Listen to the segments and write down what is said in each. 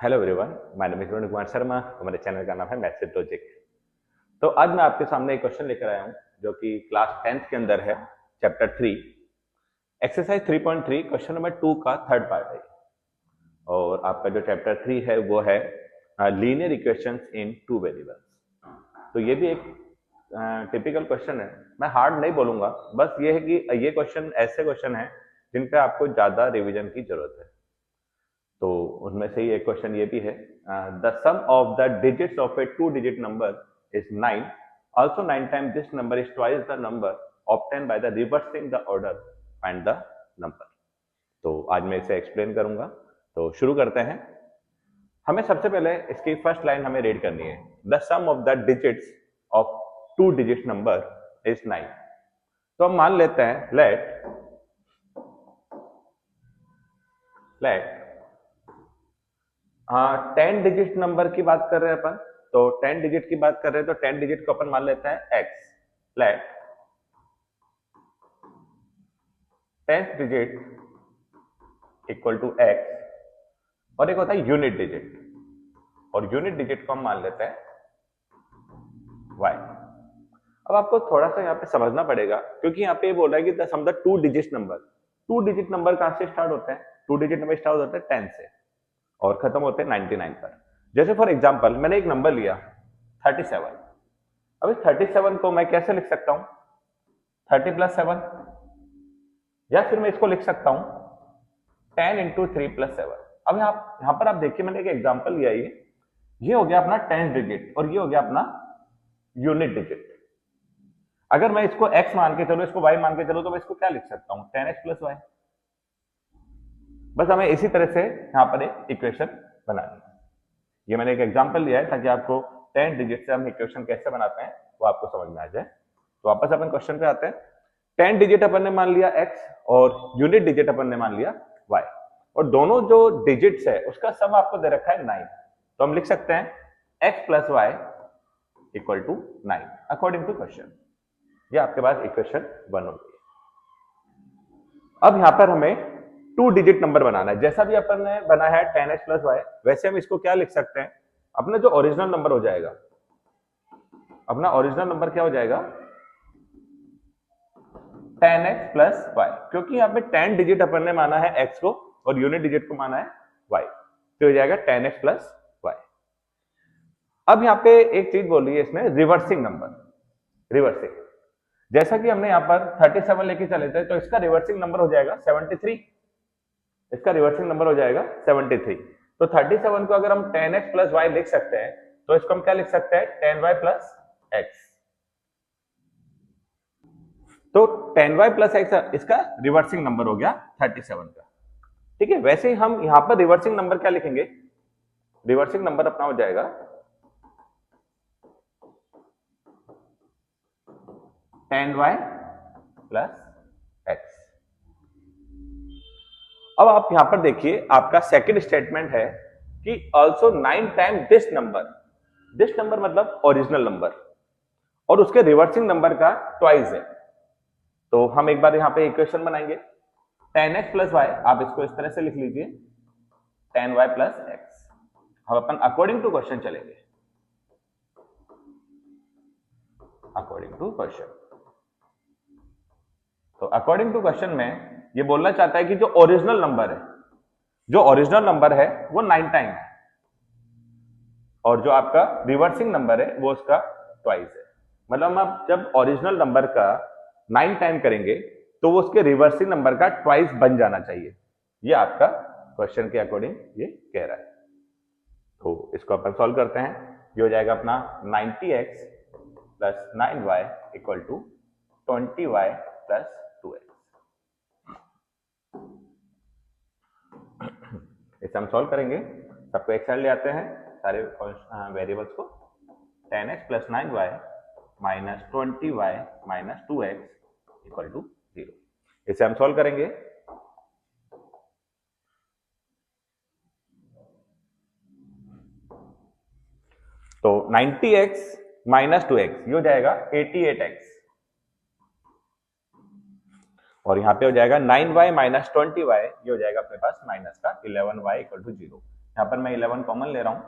Hello everyone, my name is Varun Kumar Sharma. हमारे channel का नाम है मैथ्स विद लॉजिक। तो आज मैं आपके सामने एक क्वेश्चन लेकर आया हूं जो कि क्लास 10th के अंदर है, चैप्टर 3 एक्सरसाइज 3.3 क्वेश्चन नंबर 2 का थर्ड पार्ट है। और आपका जो चैप्टर 3 है वो है लीनियर इक्वेशंस इन टू वेरिएबल्स। तो ये भी एक टिपिकल क्वेश्चन है। मैं हार्ड नहीं बोलूंगा, बस ये है कि ये क्वेश्चन ऐसे क्वेश्चन है जिन पे आपको ज्यादा रिवीजन की जरूरत है। तो उनमें से ही एक क्वेश्चन ये भी है, the sum of the digits of a two digit number is 9, also 9 times this number is twice the number obtained by the reversing the order, find the number। तो आज मैं इसे एक्सप्लेन करूंगा। तो शुरू करते हैं। हमें सबसे पहले इसकी फर्स्ट लाइन हमें रीड करनी है, the sum of the digits of two digit number is 9। तो हम मान लेते हैं लेट 10 डिजिट नंबर की बात कर रहे हैं अपन। तो 10 डिजिट की बात कर रहे हैं तो 10 डिजिट को अपन मान लेते हैं x। Let 10th digit equal to x, और एक होता है यूनिट डिजिट, और यूनिट डिजिट को हम मान लेते हैं y। अब आपको थोड़ा सा यहाँ पे समझना पड़ेगा, क्योंकि यहाँ पे ये बोल रहा है कि the sum the two digit number. Two digit number कहां से स्टार्ट होते हैं? टू डिजिट नंबर स्टार्ट होते हैं 10 से और खत्म होते हैं 99 पर। जैसे फॉर एग्जांपल मैंने एक नंबर लिया 37। अब इस 37 को मैं कैसे लिख सकता हूं? 30 प्लस 7, या फिर मैं इसको लिख सकता हूं 10 इंटू 3 प्लस 7। अब यहां पर आप देखिए, मैंने एक एग्जांपल लिया, ये हो गया अपना 10 डिजिट और ये हो गया अपना यूनिट डिजिट। अगर मैं इसको x मान के चलो, इसको y मान के चलो, तो मैं इसको क्या लिख सकता हूं? 10x plus y। बस हमें इसी तरह से यहां पर एक इक्वेशन बनानी है। ये मैंने एक एग्जांपल लिया है ताकि आपको 10 डिजिट से हम इक्वेशन कैसे बनाते हैं वो आपको समझ में आ जाए। तो वापस अपन क्वेश्चन पे आते हैं। 10 डिजिट अपन ने मान लिया x और यूनिट डिजिट अपन ने मान लिया y, और दोनों जो डिजिट्स है उसका सम आपको दे रखा है 9। तो हम लिख सकते हैं x plus y equal to 9 according to question. ये आपके पास इक्वेशन 1 हो गई। अब यहां पर हमें टू डिजिट नंबर बनाना है। जैसा भी अपन ने बनाया है 10x प्लस वाई, वैसे हम इसको क्या लिख सकते हैं? अपना जो ओरिजिनल नंबर हो जाएगा, अपना ओरिजिनल नंबर क्या हो जाएगा? 10x प्लस वाई, क्योंकि यहाँ पे 10 डिजिट अपन ने माना है x को और यूनिट डिजिट को माना है y, तो हो जाएगा 10x प्लस वाई। अब यहाँ पे एक चीज बोल रही है इसमें, रिवर्सिंग नंबर। रिवर्सिंग, जैसा कि हमने यहाँ पर 37 लेके चले थे, तो इसका रिवर्सिंग नंबर हो जाएगा 73। इसका रिवर्सिंग नंबर हो जाएगा 73। तो 37 को अगर हम 10x प्लस वाई लिख सकते हैं, तो इसको हम क्या लिख सकते हैं? 10y plus x। तो 10y प्लस x इसका रिवर्सिंग नंबर हो गया 37 का। ठीक है, वैसे ही हम यहां पर रिवर्सिंग नंबर क्या लिखेंगे? रिवर्सिंग नंबर अपना हो जाएगा 10y प्लस x। अब आप यहां पर देखिए, आपका सेकंड स्टेटमेंट है कि also 9 time this number. This number मतलब ओरिजिनल नंबर, और उसके रिवर्सिंग नंबर का ट्वाइस है। तो हम एक बार यहां पे इक्वेशन बनाएंगे 10x प्लस वाई, आप इसको इस तरह से लिख लीजिए 10y प्लस x। हम अपन अकॉर्डिंग टू क्वेश्चन चलेंगे, अकॉर्डिंग टू क्वेश्चन। तो अकॉर्डिंग टू क्वेश्चन में ये बोलना चाहता है कि जो ओरिजिनल नंबर है, जो ओरिजिनल नंबर है वो 9 टाइम है, और जो आपका रिवर्सिंग नंबर है वो उसका ट्वाइस है। मतलब आप जब ओरिजिनल नंबर का 9 टाइम करेंगे तो वो उसके रिवर्सिंग नंबर का ट्वाइस बन जाना चाहिए। ये आपका क्वेश्चन के अकॉर्डिंग ये कह रहा है। तो इसको अपन सॉल्व करते हैं। ये हो जाएगा अपना 90x plus 9y equal to 20y plus 2x। इसे हम सॉल्व करेंगे, सबको एक साइड ले आते हैं, सारे वेरिएबल्स को। 10x plus 9y minus 20y minus 2x equal to 0। इसे हम सॉल्व करेंगे। तो 90x माइनस 2x ये हो जाएगा 88x, और यहां पे हो जाएगा 9y माइनस 20y, ये हो जाएगा अपने पास माइनस का 11y इक्वल टू 0। यहाँ पर मैं 11 कॉमन ले रहा हूँ,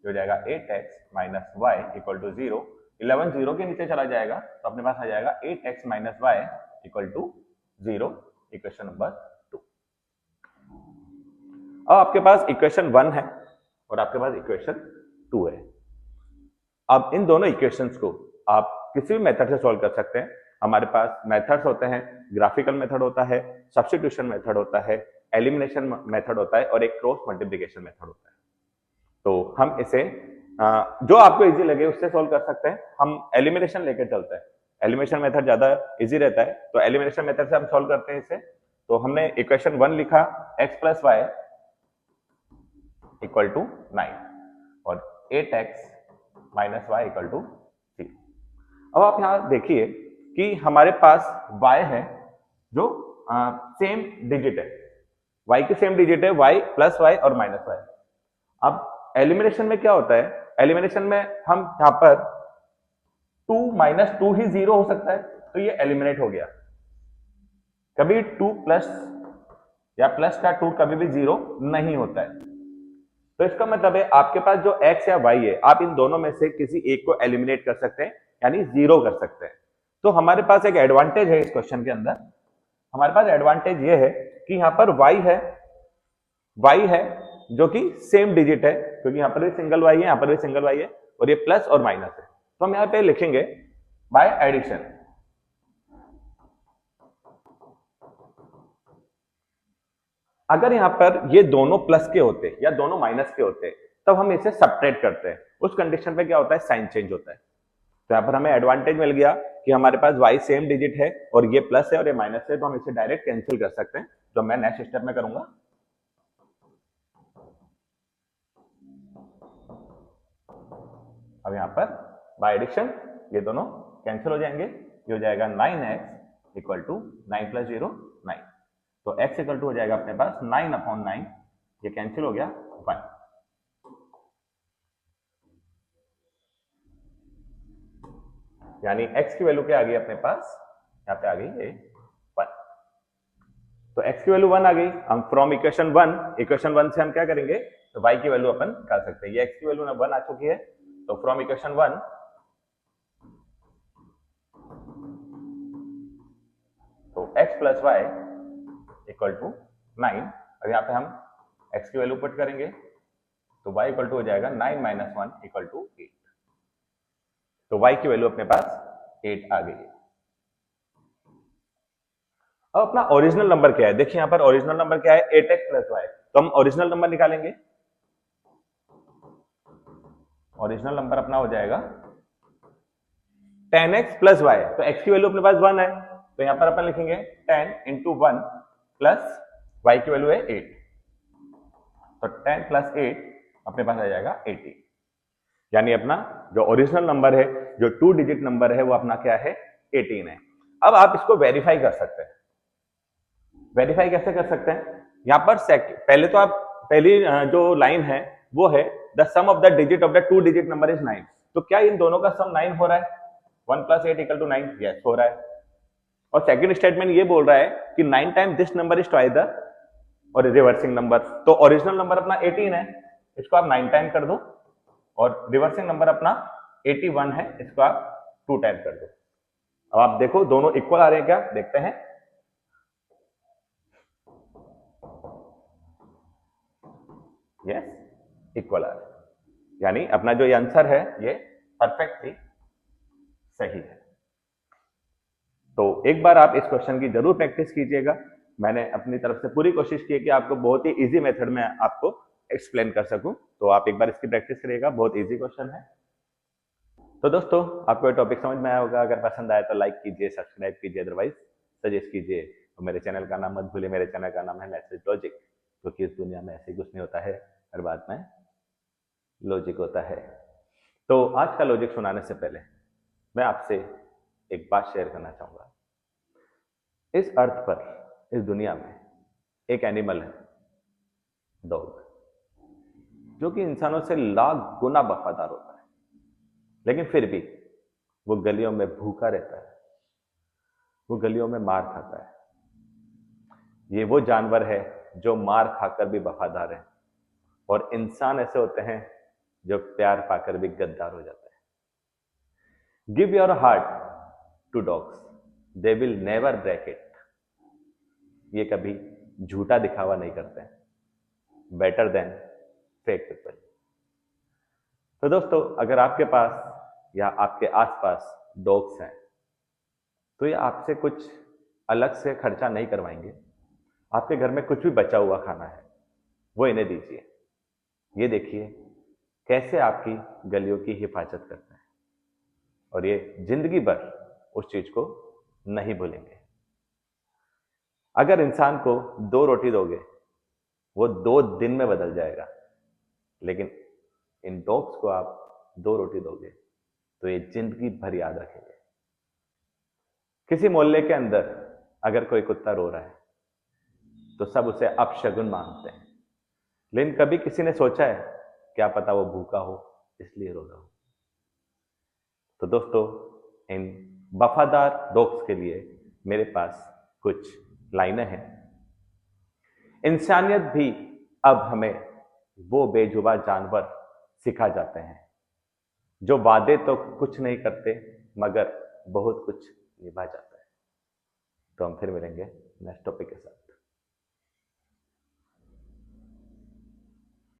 जो हो जाएगा 8x minus y equal to 0। 11 0 के नीचे चला जाएगा तो अपने पास आ जाएगा 8x minus y equal to 0, equation number 2। अब आपके पास इक्वेशन 1 है और आपके पास इक्वेशन 2 है। अब इन दोनों इक्वेशंस को आप किसी भी मेथड से सॉल्व कर सकते हैं। हमारे पास मेथड्स होते हैं, ग्राफिकल मेथड होता है, सब्स्टिट्यूशन मेथड होता है, एलिमिनेशन मेथड होता है और एक क्रॉस मल्टीप्लिकेशन मेथड होता है। तो हम इसे जो आपको इजी लगे उससे सॉल्व कर सकते हैं। हम एलिमिनेशन लेकर चलते हैं, एलिमिनेशन मेथड ज्यादा इजी रहता है, तो एलिमिनेशन मेथड से हम सॉल्व करते हैं इसे। तो हमने इक्वेशन 1 लिखा x plus y equal to 9 और 8x minus y equal to 3। अब आप यहां देखिए कि हमारे पास y है जो सेम डिजिट है, y की सेम डिजिट है, y प्लस वाई और माइनस वाई। अब एलिमिनेशन में क्या होता है, एलिमिनेशन में हम यहां पर 2 माइनस 2 ही 0 हो सकता है, तो ये एलिमिनेट हो गया। कभी 2 प्लस या प्लस का 2 कभी भी 0 नहीं होता है। तो इसका मतलब है आपके पास जो x या y है, आप इन दोनों में से किसी एक को एलिमिनेट कर सकते हैं, यानी 0 कर सकते हैं। तो हमारे पास एक एडवांटेज है इस क्वेश्चन के अंदर। हमारे पास एडवांटेज ये है कि यहां पर y है जो कि सेम डिजिट है, क्योंकि यहां पर भी सिंगल y है, यहां पर भी सिंगल y है, और ये प्लस और माइनस है। तो हम यहां पे लिखेंगे बाय एडिशन। अगर यहां पर ये दोनों प्लस के होते या दोनों माइनस के होते तब हम इसे सब्ट्रैक्ट करते हैं। उस कंडीशन पे क्या होता है, साइन चेंज होता है। तो यहां पर हमें एडवांटेज मिल गया कि हमारे पास y सेम डिजिट है और ये प्लस है और ये माइनस है, तो हम इसे डायरेक्ट कैंसिल कर सकते हैं, जो मैं नेक्स्ट स्टेप में करूंगा। अब यहां पर बाय एडिशन ये दोनों कैंसिल हो जाएंगे, ये हो जाएगा 9x इक्वल टू 9 प्लस 0 9। तो x इक्वल टू हो जाएगा अपने पास 9 अपॉन 9, ये कैंसिल हो गया 1। यानी x की वैल्यू क्या आ गई अपने पास, यहाँ पे आ गई ये 1। तो x की वैल्यू 1 आ गई। हम फ्रॉम इक्वेशन 1 से हम क्या करेंगे, तो y की वैल्यू अपन निकाल सकते हैं। ये x की वैल्यू 1 आ चुकी है, तो फ्रॉम इक्वेशन 1 तो x plus y equal to 9, और यहाँ पे हम x की वैल्यू पुट करेंगे तो y इक्वल टू हो जाएगा 9 माइनस 1 इक्वल टू 8। तो y की वैल्यू अपने पास 8 आ गई है। अब अपना ओरिजिनल नंबर क्या है, देखिए यहाँ पर ओरिजिनल नंबर क्या है, 8x प्लस वाई। तो हम ओरिजिनल नंबर निकालेंगे। ओरिजिनल नंबर अपना हो जाएगा 10x प्लस वाई। तो x की वैल्यू अपने पास 1 है, तो यहां पर अपन लिखेंगे 10 इंटू 1 प्लस y की वैल्यू है 8, तो 10 प्लस 8 अपने पास आ जाएगा 80। यानी अपना जो ओरिजिनल नंबर है, जो 2 डिजिट नंबर है, वो अपना क्या है, 18 है। अब आप इसको वेरीफाई कर सकते हैं। वेरीफाई कैसे कर सकते हैं, यहां पर पहले तो आप पहली जो लाइन है वो है the sum of the digit of the 2 digit number is 9। तो क्या इन दोनों का सम 9 हो रहा है, 1 प्लस 8 इक्वल टू 9, यस हो रहा है। और सेकंड स्टेटमेंट ये बोल रहा है कि 9 time this number is twice the और रिवर्सिंग नंबर। तो ओरिजिनल नंबर अपना 18 है, इसको आप 9 टाइम कर दो, और रिवर्सिंग नंबर अपना 81 है, इसको आप 2 टाइम कर दो। अब आप देखो दोनों इक्वल आ रहे हैं क्या, देखते हैं। यस इक्वल आ रहे हैं, यानी अपना जो ये आंसर है ये परफेक्टली सही है। तो एक बार आप इस क्वेश्चन की जरूर प्रैक्टिस कीजिएगा। मैंने अपनी तरफ से पूरी कोशिश की है कि आपको बहुत ही इजी मेथड में आपको एक्सप्लेन कर सकूं, तो आप एक बार इसकी प्रैक्टिस करिएगा, बहुत इजी क्वेश्चन है। तो दोस्तों आपको ये टॉपिक समझ में आया होगा, अगर पसंद आए तो लाइक कीजिए, सब्सक्राइब कीजिए, अदरवाइज सजेस्ट कीजिए। तो मेरे चैनल का नाम मत भूलिए, मेरे चैनल का नाम है मैसेज लॉजिक, क्योंकि इस दुनिया में ऐसे कुछ नहीं होता है, हर बात में लॉजिक होता है। तो आज का लॉजिक सुनाने से पहले मैं आपसे एक बात शेयर करना चाहूंगा। इस अर्थ पर, इस दुनिया में एक एनिमल है, डॉग, जो कि इंसानों से लाख गुना वफादार होता है, लेकिन फिर भी वो गलियों में भूखा रहता है, वो गलियों में मार खाता है। ये वो जानवर है जो मार खाकर भी वफादार है, और इंसान ऐसे होते हैं जो प्यार पाकर भी गद्दार हो जाते हैं। Give your heart to dogs, they will never break it. ये कभी झूठा दिखावा नहीं करते हैं, बेटर देन फेक पीपल। तो दोस्तों, अगर आपके पास या आपके आसपास डॉग्स हैं तो ये आपसे कुछ अलग से खर्चा नहीं करवाएंगे। आपके घर में कुछ भी बचा हुआ खाना है वो इन्हें दीजिए। ये देखिए कैसे आपकी गलियों की हिफाजत करते हैं और ये जिंदगी भर उस चीज को नहीं भूलेंगे। अगर इंसान को 2 रोटी दोगे वो 2 दिन में बदल जाएगा, लेकिन इन डॉग्स को आप 2 रोटी दोगे तो ये जिंदगी भर याद रखेंगे। किसी मोहल्ले के अंदर अगर कोई कुत्ता रो रहा है तो सब उसे अपशगुन मानते हैं, लेकिन कभी किसी ने सोचा है क्या पता वो भूखा हो इसलिए रो रहा हो। तो दोस्तों, इन वफादार डॉग्स के लिए मेरे पास कुछ लाइनें हैं। इंसानियत भी अब हमें वो बेजुबान जानवर सिखा जाते हैं जो वादे तो कुछ नहीं करते मगर बहुत कुछ निभा जाता है। तो हम फिर मिलेंगे नेक्स्ट टॉपिक के साथ।